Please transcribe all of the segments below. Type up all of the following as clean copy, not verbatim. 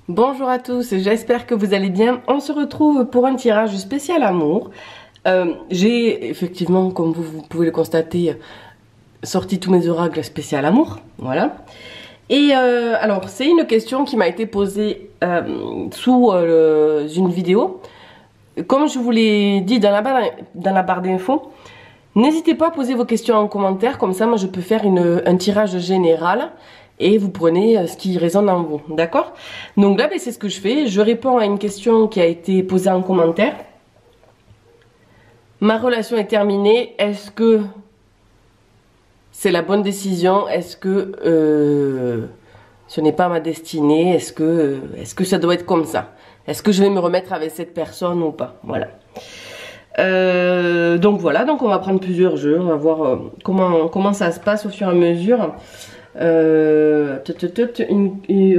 Bonjour à tous, j'espère que vous allez bien. On se retrouve pour un tirage spécial amour. J'ai effectivement, comme vous pouvez le constater, sorti tous mes oracles spécial amour. Voilà. Et alors, c'est une question qui m'a été posée sous une vidéo. Comme je vous l'ai dit dans la barre d'infos, n'hésitez pas à poser vos questions en commentaire. Comme ça, moi, je peux faire un tirage général. Et vous prenez ce qui résonne en vous, d'accord? Donc là, c'est ce que je fais. Je réponds à une question qui a été posée en commentaire. Ma relation est terminée. Est-ce que c'est la bonne décision? Est-ce que ce n'est pas ma destinée? Est-ce que ça doit être comme ça? Est-ce que je vais me remettre avec cette personne ou pas? Voilà. Donc voilà, donc on va prendre plusieurs jeux. On va voir comment ça se passe au fur et à mesure.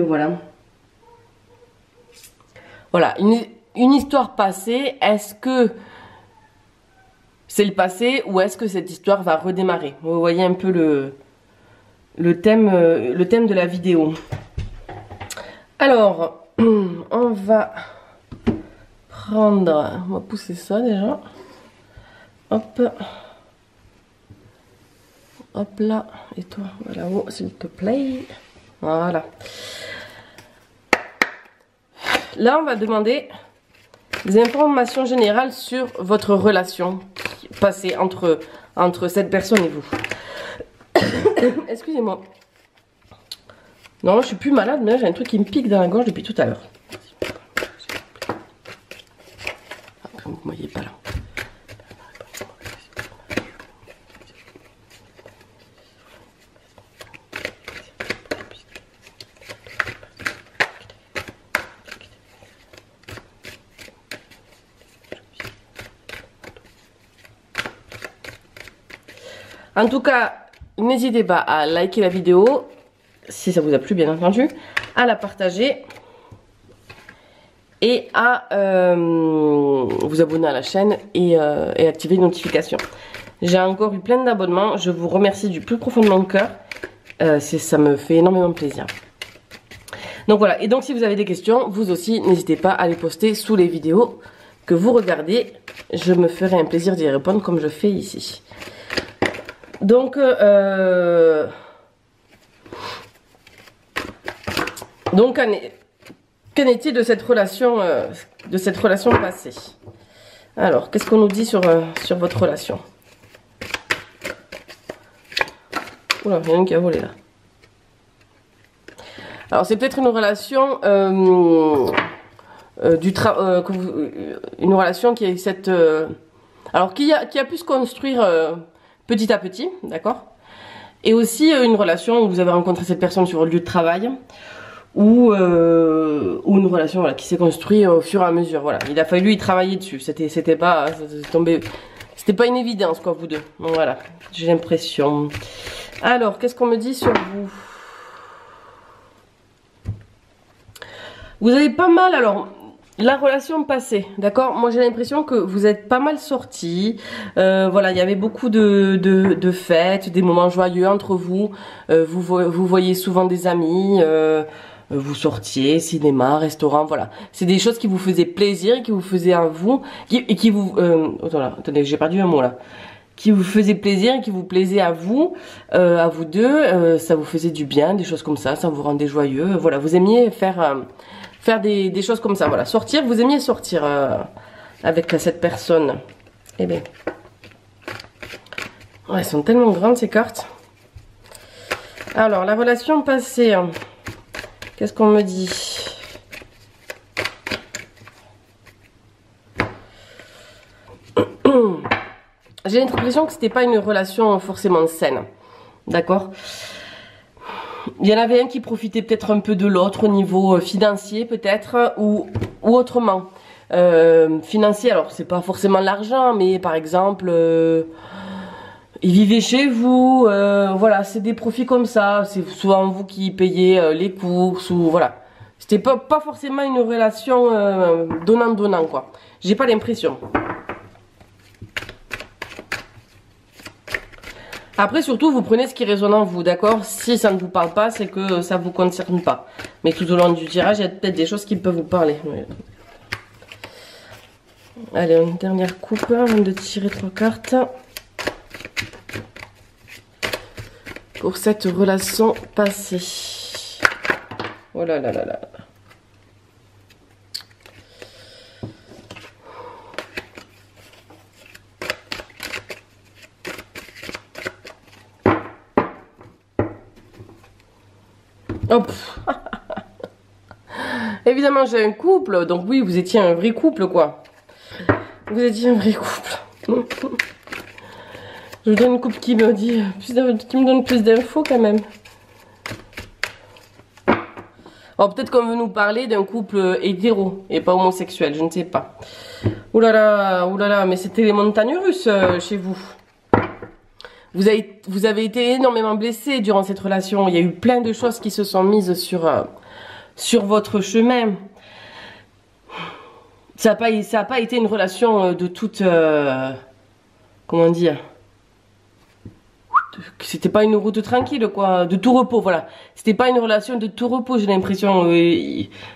Voilà. Voilà, une histoire passée, est-ce que c'est le passé ou est-ce que cette histoire va redémarrer? Vous voyez un peu le thème de la vidéo. Alors, on va pousser ça déjà. Hop. Hop là, et toi, là-haut, s'il te plaît. Voilà. Là, on va demander des informations générales sur votre relation passée entre cette personne et vous. Excusez-moi. Non, je suis plus malade, mais là, j'ai un truc qui me pique dans la gorge depuis tout à l'heure. Après, vous ne voyez pas là. En tout cas, n'hésitez pas à liker la vidéo, si ça vous a plu bien entendu, à la partager et à vous abonner à la chaîne et activer les notifications. J'ai encore eu plein d'abonnements, je vous remercie du plus profond de mon cœur, ça me fait énormément plaisir. Donc voilà, et donc si vous avez des questions, vous aussi, n'hésitez pas à les poster sous les vidéos que vous regardez. Je me ferai un plaisir d'y répondre comme je fais ici. Donc, qu'en est-il de cette relation passée? Alors, qu'est-ce qu'on nous dit sur votre relation? Oula, il y en a un qui a volé là. Alors, c'est peut-être une relation une relation qui a cette alors qui a pu se construire petit à petit, d'accord? Et aussi une relation où vous avez rencontré cette personne sur le lieu de travail, ou une relation voilà, qui s'est construite au fur et à mesure. Voilà, il a fallu y travailler dessus. C'était pas une évidence quoi, vous deux. Donc voilà, j'ai l'impression. Alors, qu'est-ce qu'on me dit sur vous? Vous avez pas mal alors. La relation passée, d'accord? Moi j'ai l'impression que vous êtes pas mal sortis. Voilà, il y avait beaucoup de fêtes, des moments joyeux entre vous. Vous voyez souvent des amis, vous sortiez, cinéma, restaurant, voilà. C'est des choses qui vous faisaient plaisir, qui vous faisaient à vous, qui vous... attendez, j'ai perdu un mot là. Qui vous faisait plaisir et qui vous plaisait à vous deux. Ça vous faisait du bien, des choses comme ça vous rendait joyeux. Voilà, vous aimiez faire des choses comme ça, voilà, sortir, vous aimiez sortir avec cette personne. Eh bien, ouais, elles sont tellement grandes ces cartes. Alors, la relation passée, qu'est-ce qu'on me dit? J'ai l'impression que c'était pas une relation forcément saine, d'accord? Il y en avait un qui profitait peut-être un peu de l'autre au niveau financier peut-être ou autrement. Financier, alors c'est pas forcément l'argent, mais par exemple, il vivait chez vous, voilà, c'est des profits comme ça. C'est souvent vous qui payez les courses ou voilà. C'était pas forcément une relation donnant-donnant quoi. J'ai pas l'impression. Après, surtout, vous prenez ce qui résonne en vous, d'accord? Si ça ne vous parle pas, c'est que ça vous concerne pas. Mais tout au long du tirage, il y a peut-être des choses qui peuvent vous parler. Oui. Allez, une dernière coupe avant de tirer 3 cartes. Pour cette relation passée. Oh là là là là. Hop. Évidemment, j'ai un couple, donc oui, vous étiez un vrai couple, quoi. Vous étiez un vrai couple. Je vous donne une coupe qui me dit qui me donne plus d'infos quand même. Alors peut-être qu'on veut nous parler d'un couple hétéro et pas homosexuel, je ne sais pas. Ouh là là, mais c'était les montagnes russes chez vous. Vous avez été énormément blessé durant cette relation. Il y a eu plein de choses qui se sont mises sur votre chemin. Ça n'a pas été une relation de toute... comment dire? C'était pas une route tranquille, quoi. De tout repos, voilà. C'était pas une relation de tout repos, j'ai l'impression.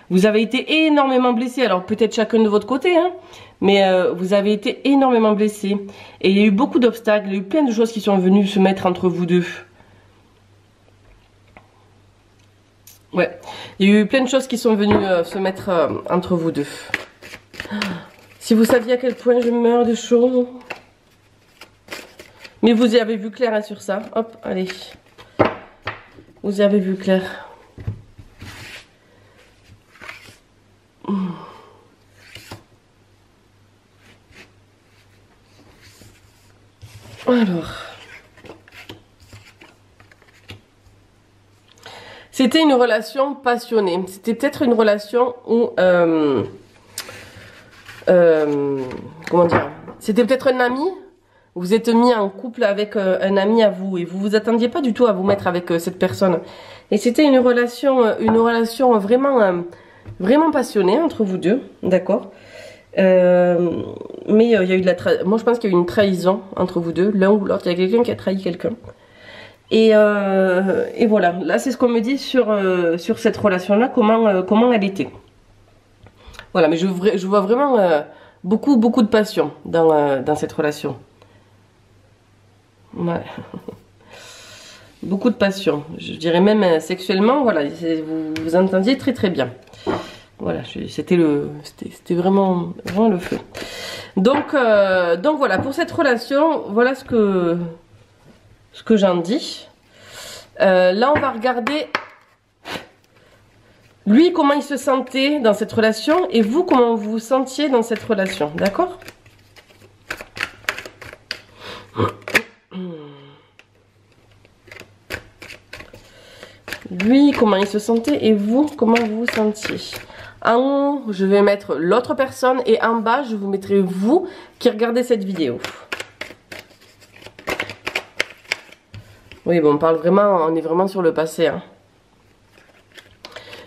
Vous avez été énormément blessé. Alors peut-être chacun de votre côté, hein. Mais vous avez été énormément blessé. Et il y a eu beaucoup d'obstacles. Il y a eu plein de choses qui sont venues se mettre entre vous deux. Ouais. Il y a eu plein de choses qui sont venues se mettre entre vous deux. Si vous saviez à quel point je meurs de chaud. Mais vous y avez vu clair hein, sur ça. Hop, allez. Vous y avez vu clair. Alors. C'était une relation passionnée. C'était peut-être une relation où... comment dire? C'était peut-être un ami. Vous êtes mis en couple avec un ami à vous et vous vous attendiez pas du tout à vous mettre avec cette personne. Et c'était une relation vraiment, vraiment passionnée entre vous deux, d'accord. Mais il y a eu moi je pense qu'il y a eu une trahison entre vous deux, l'un ou l'autre. Il y a quelqu'un qui a trahi quelqu'un. Et voilà, là c'est ce qu'on me dit sur cette relation-là, comment elle était. Voilà, mais je vois vraiment beaucoup de passion dans cette relation. Ouais. Beaucoup de passion. Je dirais même sexuellement, voilà, vous entendiez très bien. Voilà, c'était vraiment le feu. Donc voilà, pour cette relation, voilà ce que j'en dis. Là, on va regarder lui, comment il se sentait dans cette relation et vous, comment vous vous sentiez dans cette relation, d'accord? Lui, comment il se sentait et vous, comment vous vous sentiez. En haut, je vais mettre l'autre personne et en bas, je vous mettrai vous qui regardez cette vidéo. Oui, bon, on est vraiment sur le passé. Hein.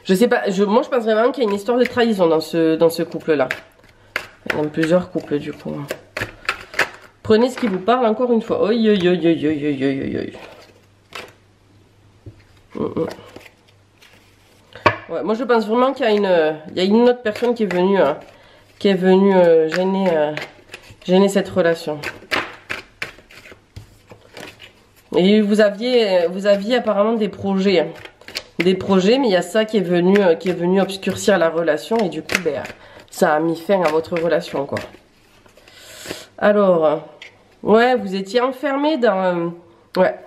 Je sais pas, moi je pense vraiment qu'il y a une histoire de trahison dans ce couple-là. Dans plusieurs couples du coup. Prenez ce qui vous parle encore une fois. Oi, oi, oi, oi, oi, oi, oi, oi. Ouais, moi je pense vraiment qu'il y a une autre personne qui est venue, gêner cette relation. Et vous aviez apparemment des projets. Hein. Des projets, mais il y a ça qui est venu obscurcir la relation et du coup, ben, ça a mis fin à votre relation, quoi. Alors, ouais, vous étiez enfermé dans... ouais,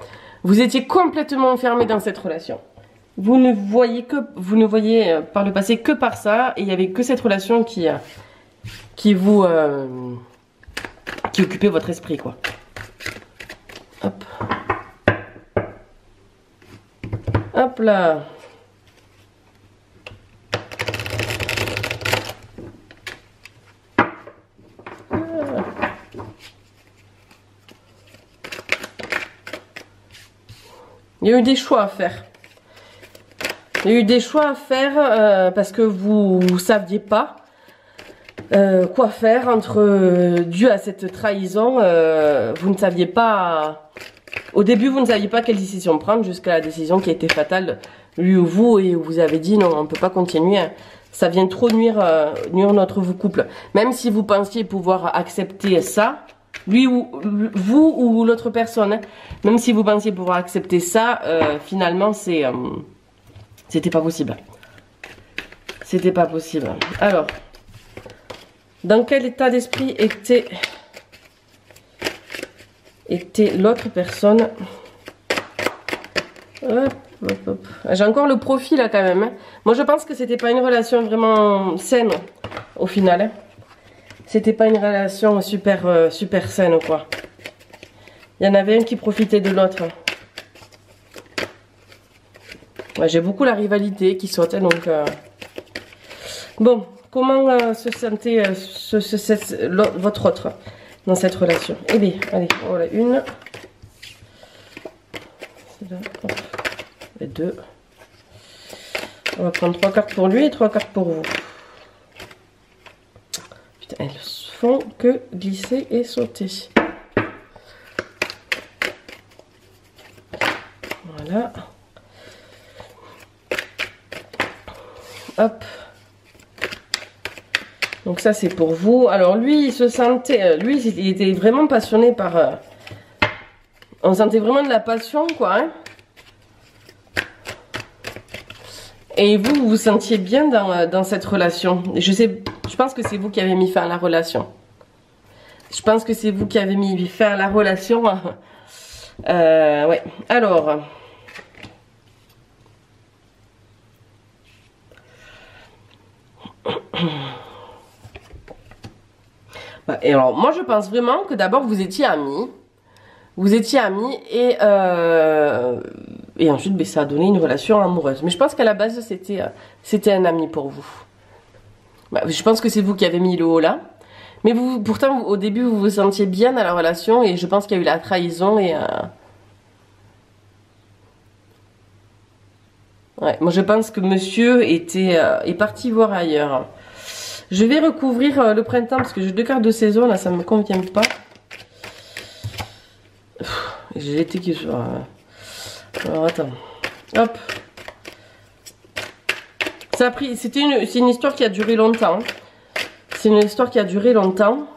vous étiez complètement enfermé dans cette relation. Vous ne voyez par le passé que par ça, et il n'y avait que cette relation qui occupait votre esprit, quoi. Hop. Hop là. Il y a eu des choix à faire. Il y a eu des choix à faire parce que vous ne saviez pas quoi faire dû à cette trahison. Vous ne saviez pas Au début, vous ne saviez pas quelle décision prendre jusqu'à la décision qui a été fatale, lui ou vous, et vous avez dit non, on ne peut pas continuer. Ça vient trop nuire notre couple. Même si vous pensiez pouvoir accepter ça, lui ou vous ou l'autre personne, hein, même si vous pensiez pouvoir accepter ça, finalement, c'était pas possible. C'était pas possible. Alors, dans quel état d'esprit était l'autre personne? Hop, hop, hop. J'ai encore le profil là quand même. Hein. Moi je pense que c'était pas une relation vraiment saine au final. Hein. C'était pas une relation super, super saine quoi. Il y en avait un qui profitait de l'autre. Ouais, j'ai beaucoup la rivalité qui sautait donc. Bon, comment se sentait votre autre dans cette relation? Eh bien, allez, voilà une. Là, hop. Et deux. On va prendre 3 cartes pour lui et 3 cartes pour vous. Putain, elles font que glisser et sauter. Voilà. Hop. Donc ça c'est pour vous. Alors lui, il se sentait, lui, il était vraiment passionné par. On sentait vraiment de la passion, quoi. Hein. Et vous, vous vous sentiez bien dans cette relation. Je pense que c'est vous qui avez mis fin à la relation. Je pense que c'est vous qui avez mis fin à la relation. Ouais. Alors. Et alors, moi, je pense vraiment que d'abord, vous étiez amis. Vous étiez amis et ensuite ben, ça a donné une relation amoureuse. Mais je pense qu'à la base c'était un ami pour vous. Bah, je pense que c'est vous qui avez mis le haut là. Mais vous, pourtant au début vous vous sentiez bien dans la relation et je pense qu'il y a eu la trahison et ouais, moi je pense que monsieur est parti voir ailleurs. Je vais recouvrir le printemps parce que j'ai 2 cartes de saison là, ça me convient pas. J'ai l'été qui soit. Alors attends. Hop. Ça a pris. C'est une histoire qui a duré longtemps. C'est une histoire qui a duré longtemps.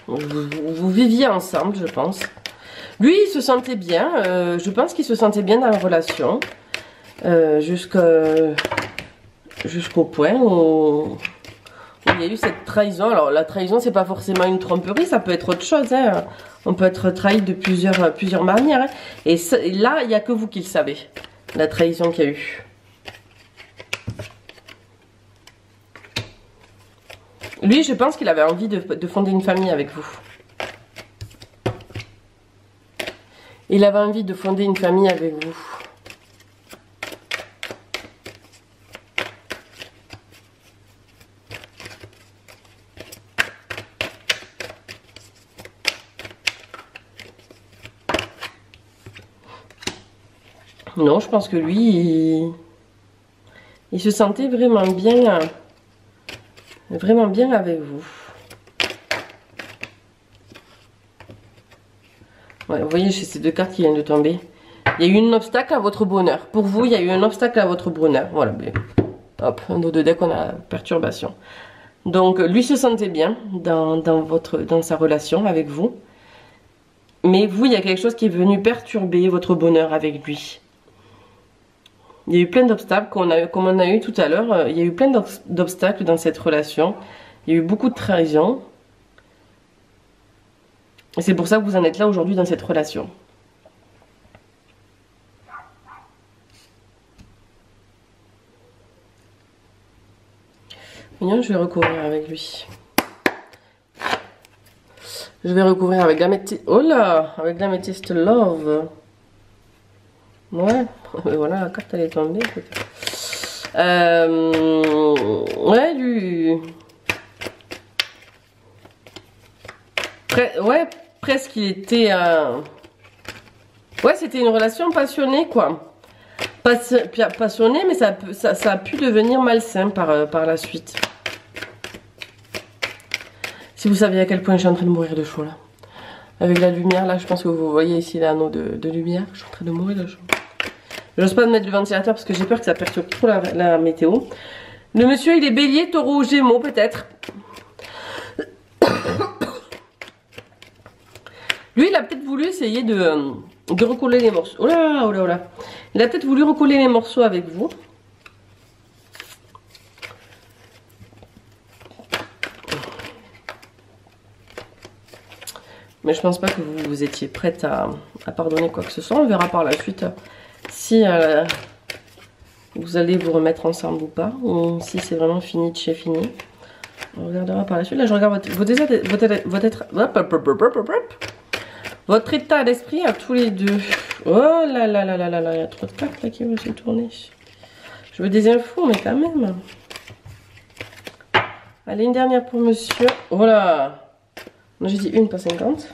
Vous viviez ensemble, je pense. Lui, il se sentait bien. Je pense qu'il se sentait bien dans la relation. Jusqu'au point où il y a eu cette trahison. Alors la trahison c'est pas forcément une tromperie, ça peut être autre chose. Hein. On peut être trahi de plusieurs manières. Hein. Et là il n'y a que vous qui le savez, la trahison qu'il y a eu. Lui je pense qu'il avait envie de fonder une famille avec vous. Il avait envie de fonder une famille avec vous. Non, je pense que lui, il se sentait vraiment bien avec vous. Ouais, vous voyez, j'ai ces 2 cartes qui viennent de tomber. Il y a eu un obstacle à votre bonheur. Pour vous, il y a eu un obstacle à votre bonheur. Voilà, hop, un dos de deck, on a perturbation. Donc, lui se sentait bien dans sa relation avec vous. Mais vous, il y a quelque chose qui est venu perturber votre bonheur avec lui. Il y a eu plein d'obstacles, comme on a eu tout à l'heure. Il y a eu plein d'obstacles dans cette relation. Il y a eu beaucoup de trahison. Et c'est pour ça que vous en êtes là aujourd'hui dans cette relation. Bien, je vais recouvrir avec lui. Je vais recouvrir avec l'améthyste. Oh là, avec l'améthyste Love. Ouais, voilà, la carte elle est tombée. Ouais, lui. Ouais, presque il était. Ouais, c'était une relation passionnée, quoi. Passionnée, mais ça a pu devenir malsain par la suite. Si vous saviez à quel point je suis en train de mourir de chaud là. Avec la lumière là, je pense que vous voyez ici l'anneau de lumière. Je suis en train de mourir de chaud. J'ose pas mettre le ventilateur parce que j'ai peur que ça perturbe trop la météo. Le monsieur il est bélier, taureau, gémeaux peut-être. Lui il a peut-être voulu essayer de recoller les morceaux. Oh là, oh là, oh là. Il a peut-être voulu recoller les morceaux avec vous. Mais je pense pas que vous étiez prête à pardonner quoi que ce soit. On verra par la suite si vous allez vous remettre ensemble ou pas. Ou si c'est vraiment fini de chez fini. On regardera par la suite. Là je regarde votre état d'esprit à tous les deux. Oh là là là là là là. Il y a trop de cartes là qui vont se tourner. Je veux des infos mais quand même. Allez une dernière pour monsieur. Voilà. Moi j'ai dit une, pas 50.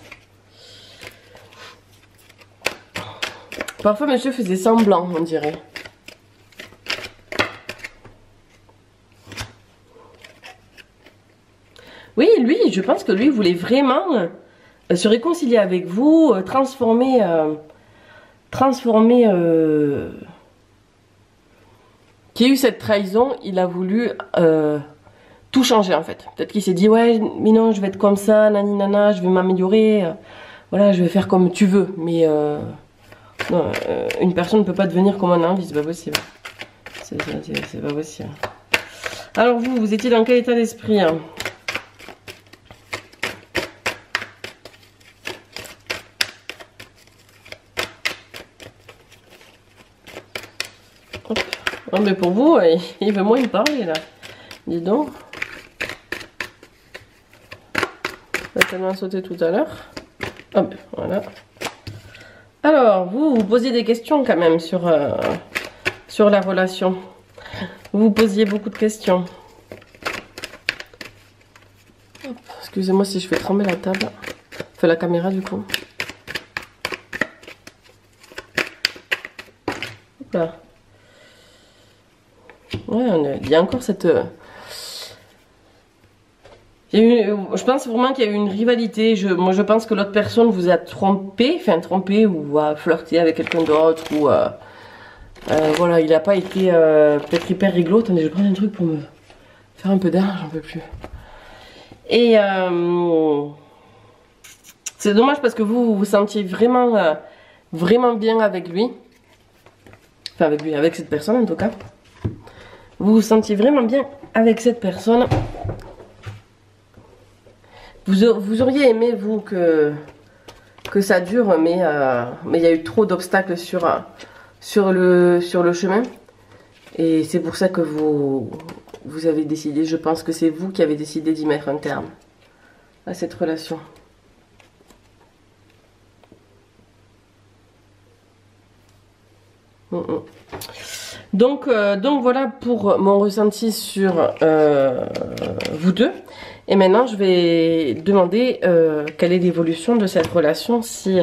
Parfois monsieur faisait semblant, on dirait. Oui, lui, je pense que lui voulait vraiment se réconcilier avec vous, transformer... qu'il y ait eu cette trahison, il a voulu... tout changer en fait. Peut-être qu'il s'est dit ouais mais non je vais être comme ça, nani nana, je vais m'améliorer, voilà je vais faire comme tu veux. Mais non, une personne ne peut pas devenir comme on a envie, c'est pas possible. C'est pas possible. Alors vous étiez dans quel état d'esprit hein? Hop. Oh, mais pour vous, il veut moins me parler là. Dis donc. Il a tellement sauté tout à l'heure. Hop, voilà. Alors, vous posiez des questions quand même sur la relation. Vous posiez beaucoup de questions. Excusez-moi si je fais trembler la table. Enfin, la caméra du coup. Hop là. Ouais, il y a encore cette... je pense vraiment qu'il y a eu une rivalité. Moi, je pense que l'autre personne vous a trompé, ou a flirté avec quelqu'un d'autre, ou voilà, il n'a pas été peut-être hyper réglo. Attendez, je prends un truc pour me faire un peu d'air, j'en peux plus. Et c'est dommage parce que vous vous sentiez vraiment, vraiment bien avec lui. Enfin, avec lui, avec cette personne en tout cas. Vous vous sentiez vraiment bien avec cette personne. Vous auriez aimé, vous, que ça dure, mais il y a eu trop d'obstacles sur le chemin. Et c'est pour ça que vous avez décidé, je pense que c'est vous qui avez décidé d'y mettre un terme à cette relation. Donc voilà pour mon ressenti sur vous deux. Et maintenant je vais demander quelle est l'évolution de cette relation, si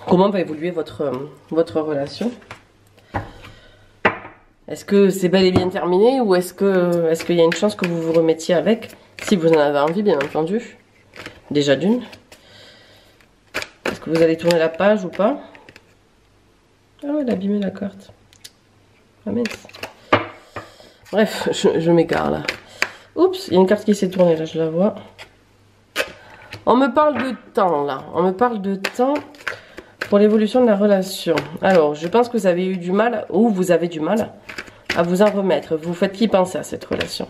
comment va évoluer votre relation. Est-ce que c'est bel et bien terminé, ou est-ce qu'il y a une chance que vous vous remettiez avec, si vous en avez envie bien entendu, déjà d'une. Est-ce que vous allez tourner la page ou pas? Ah ouais, elle a abîmé la carte. Ah mince. Bref, je m'égare là. Oups, il y a une carte qui s'est tournée là, je la vois. On me parle de temps là. On me parle de temps pour l'évolution de la relation. Alors, je pense que vous avez eu du mal, ou vous avez du mal à vous en remettre. Vous faites qui penser à cette relation.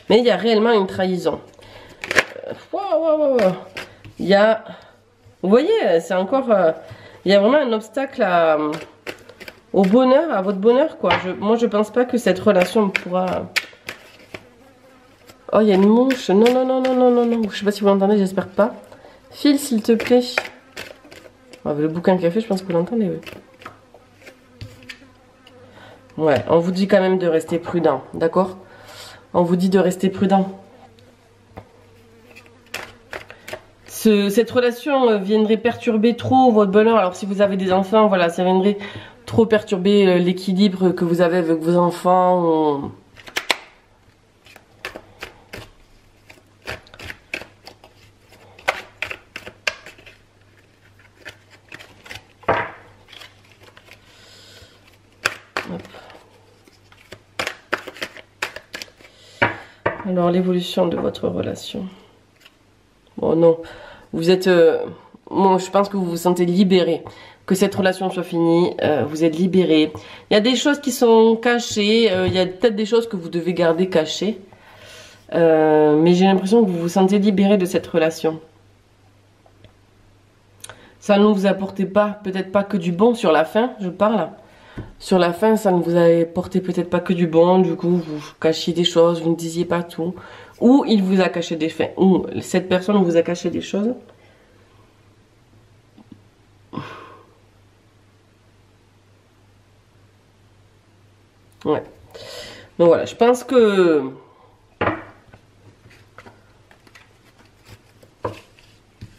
Mais il y a réellement une trahison. Il y a... Vous voyez, c'est encore... il y a vraiment un obstacle au bonheur, à votre bonheur, quoi. Moi, je pense pas que cette relation pourra... Oh, il y a une mouche. Non, non, non, non, non, non, non. Je sais pas si vous l'entendez, j'espère pas. File, s'il te plaît. Oh, le bouquin qu'il a fait, je pense que vous l'entendez, oui. Ouais, on vous dit quand même de rester prudent, d'accord? On vous dit de rester prudent. Cette relation viendrait perturber trop votre bonheur. Alors si vous avez des enfants, voilà, ça viendrait trop perturber l'équilibre que vous avez avec vos enfants. Hop. Alors, l'évolution de votre relation. Bon, non. Vous êtes... moi, je pense que vous vous sentez libéré. Que cette relation soit finie. Vous êtes libéré. Il y a des choses qui sont cachées. Il y a peut-être des choses que vous devez garder cachées. Mais j'ai l'impression que vous vous sentez libéré de cette relation. Ça ne vous apportait pas, peut-être pas que du bon sur la fin, je parle. Sur la fin, ça ne vous avait apporté peut-être pas que du bon, du coup, vous cachiez des choses, vous ne disiez pas tout. Ou il vous a caché des faits, ou cette personne vous a caché des choses. Ouais. Donc voilà, je pense que...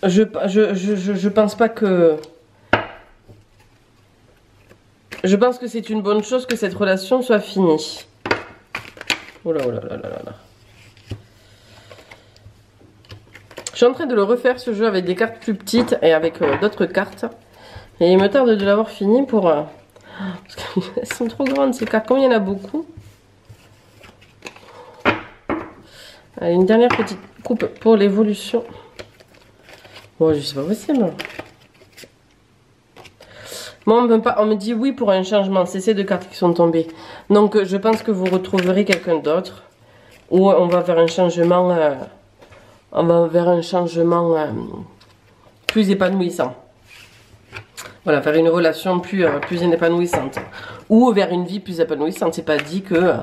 Je pense pas que... Je pense que c'est une bonne chose que cette relation soit finie. Oh là, oh là là là là là. Je suis en train de le refaire ce jeu avec des cartes plus petites et avec d'autres cartes. Et il me tarde de l'avoir fini pour... parce qu'elles sont trop grandes ces cartes. Comme il y en a beaucoup. Allez, une dernière petite coupe pour l'évolution. Bon, c'est pas possible. Moi, on me dit oui pour un changement. C'est ces deux cartes qui sont tombées. Donc, je pense que vous retrouverez quelqu'un d'autre. Ou on va vers un changement... on va vers un changement plus épanouissant. Voilà, vers une relation plus épanouissante. Ou vers une vie plus épanouissante. C'est pas dit que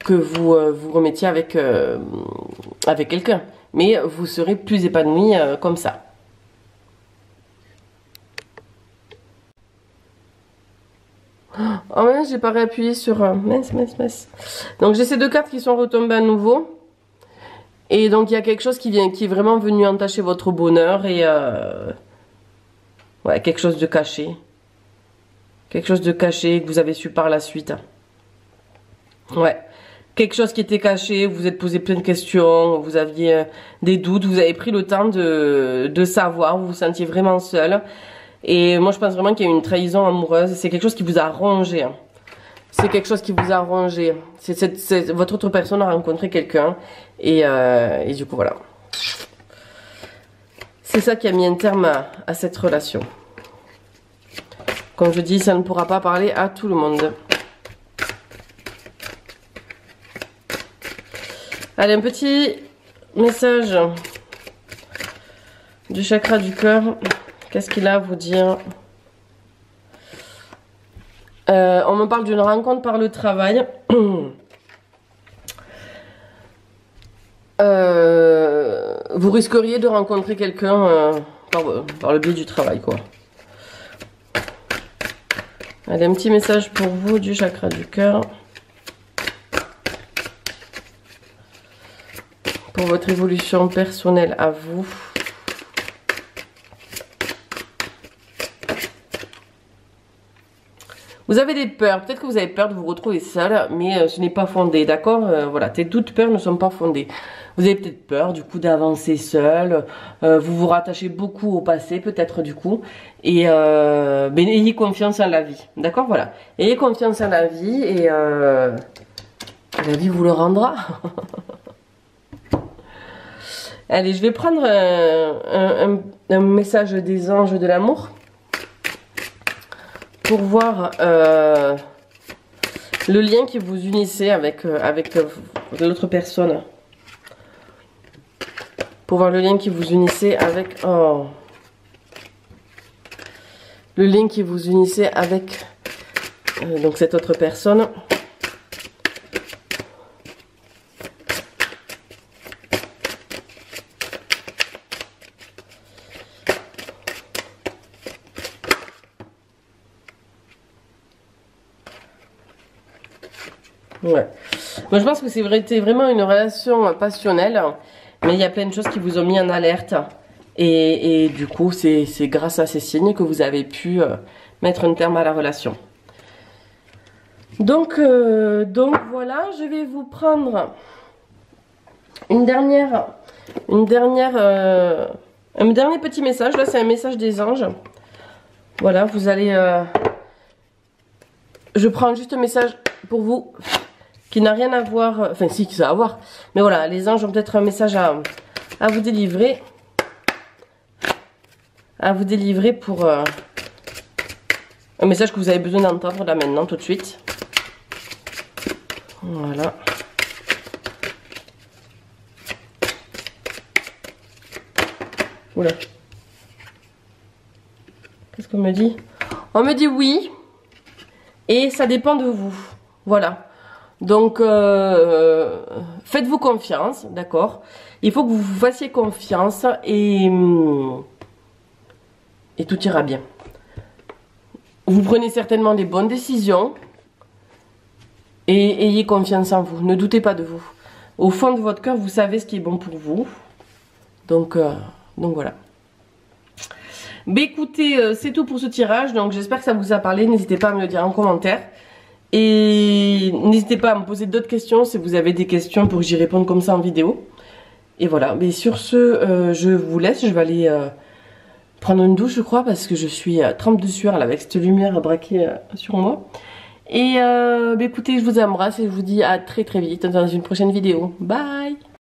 vous vous remettiez avec quelqu'un. Mais vous serez plus épanoui comme ça. Oh mince, j'ai pas réappuyé sur... mince. Donc j'ai ces deux cartes qui sont retombées à nouveau. Et donc il y a quelque chose qui est vraiment venu entacher votre bonheur. Et ouais, quelque chose de caché. Quelque chose de caché que vous avez su par la suite. Ouais. Quelque chose qui était caché, vous vous êtes posé plein de questions, vous aviez des doutes, vous avez pris le temps de savoir, vous vous sentiez vraiment seul. Et moi je pense vraiment qu'il y a une trahison amoureuse, c'est quelque chose qui vous a rongé. C'est quelque chose qui vous a rongé. Votre autre personne a rencontré quelqu'un et du coup voilà. C'est ça qui a mis un terme à cette relation. Comme je dis, ça ne pourra pas parler à tout le monde. Allez, un petit message du chakra du cœur. Qu'est-ce qu'il a à vous dire? On me parle d'une rencontre par le travail. Vous risqueriez de rencontrer quelqu'un par le biais du travail, quoi. Allez, un petit message pour vous du chakra du cœur. Pour votre évolution personnelle à vous. Vous avez des peurs, peut-être que vous avez peur de vous retrouver seul, mais ce n'est pas fondé, d'accord? Voilà, tes doutes, peurs ne sont pas fondées. Vous avez peut-être peur, du coup, d'avancer seul, vous vous rattachez beaucoup au passé, peut-être, du coup, et ben, ayez confiance en la vie, d'accord? Voilà, ayez confiance en la vie, et la vie vous le rendra. Allez, je vais prendre un message des anges de l'amour pour voir le lien qui vous unissait avec l'autre personne. Pour voir le lien qui vous unissait avec... Oh. Le lien qui vous unissait avec donc cette autre personne. Ouais. Moi, je pense que c'était vraiment une relation passionnelle, mais il y a plein de choses qui vous ont mis en alerte. Et du coup, c'est grâce à ces signes que vous avez pu mettre un terme à la relation. Donc voilà, je vais vous prendre un dernier petit message. Là, c'est un message des anges. Voilà, vous allez... je prends juste un message pour vous qui n'a rien à voir, enfin si, qui ça a à voir, mais voilà, les anges ont peut-être un message à vous délivrer. À vous délivrer pour un message que vous avez besoin d'entendre là maintenant, tout de suite. Voilà. Oula. Qu'est-ce qu'on me dit? On me dit oui. Et ça dépend de vous. Voilà. Donc, faites-vous confiance, d'accord? Il faut que vous vous fassiez confiance et tout ira bien. Vous prenez certainement des bonnes décisions et ayez confiance en vous. Ne doutez pas de vous. Au fond de votre cœur, vous savez ce qui est bon pour vous. Donc voilà. Mais écoutez, c'est tout pour ce tirage. Donc j'espère que ça vous a parlé. N'hésitez pas à me le dire en commentaire. Et n'hésitez pas à me poser d'autres questions si vous avez des questions pour que j'y réponde comme ça en vidéo. Et voilà. Mais sur ce, je vous laisse. Je vais aller prendre une douche, je crois, parce que je suis trempe de sueur là, avec cette lumière braquée sur moi. Et écoutez, je vous embrasse et je vous dis à très très vite dans une prochaine vidéo. Bye!